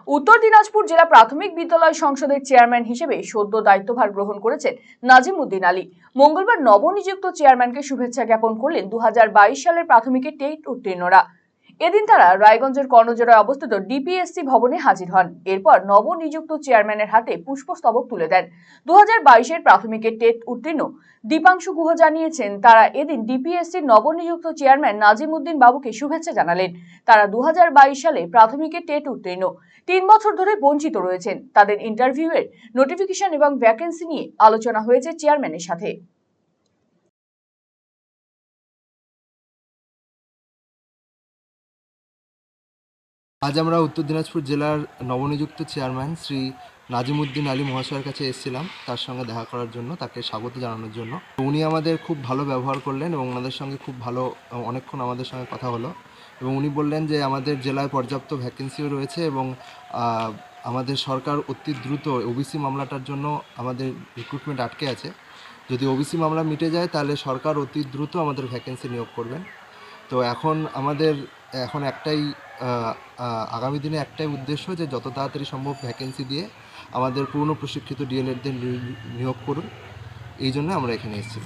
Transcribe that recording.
উত্তর দিনাজপুর জেলা প্রাথমিক বিদ্যালয় সংসদের চেয়ারম্যান হিসেবে সদ্য দায়িত্বভার গ্রহণ করেছেন নাজিম উদ্দিন আলী। মঙ্গলবার নবনিযুক্ত চেয়ারম্যানকে শুভেচ্ছা জ্ঞাপন করলেন 2022 সালের প্রাথমিকের টেট উত্তীর্ণরা। এদিন তারা রায়গঞ্জের কর্ণজোড়ায় অবস্থিত ডিপিএসসি ভবনে হাজির হন। এরপর নবনিযুক্ত চেয়ারম্যানের হাতে পুষ্পস্তবক তুলে দেন। 2022-এর প্রাথমিকের টেট উত্তীর্ণ দীপাংশু গুহ জানিয়েছেন, তারা এদিন ডিপিএসসির নবনিযুক্ত চেয়ারম্যান নাজিম উদ্দিন বাবুকে শুভেচ্ছা জানালেন। তারা 2022 সালে প্রাথমিকের টেট উত্তীর্ণ, 3 বছর ধরে বঞ্চিত রয়েছেন। তাদের ইন্টারভিউয়ের নোটিফিকেশন এবং ভ্যাকেন্সি নিয়ে আলোচনা হয়েছে চেয়ারম্যানের সাথে। আজ আমরা উত্তর দিনাজপুর জেলার নবনিযুক্ত চেয়ারম্যান শ্রী নাজিম উদ্দিন আলী মহাশয়ের কাছে এসেছিলাম তার সঙ্গে দেখা করার জন্য, তাকে স্বাগত জানানোর জন্য। উনি আমাদের খুব ভালো ব্যবহার করলেন এবং ওনাদের সঙ্গে খুব ভালো অনেকক্ষণ আমাদের সঙ্গে কথা হলো এবং উনি বললেন যে আমাদের জেলায় পর্যাপ্ত ভ্যাকেন্সিও রয়েছে এবং আমাদের সরকার অতি দ্রুত ওবিসি মামলাটার জন্য আমাদের রিক্রুটমেন্ট আটকে আছে। যদি ওবিসি মামলা মিটে যায় তাহলে সরকার অতি দ্রুত আমাদের ভ্যাকেন্সি নিয়োগ করবেন। তো এখন একটাই আগামী দিনে একটাই উদ্দেশ্য যে যত তাড়াতাড়ি সম্ভব ভ্যাকেন্সি দিয়ে আমাদের পূর্ণ প্রশিক্ষিত ডিএলএডদের নিয়োগ করুন। এই জন্য আমরা এখানে এসেছি।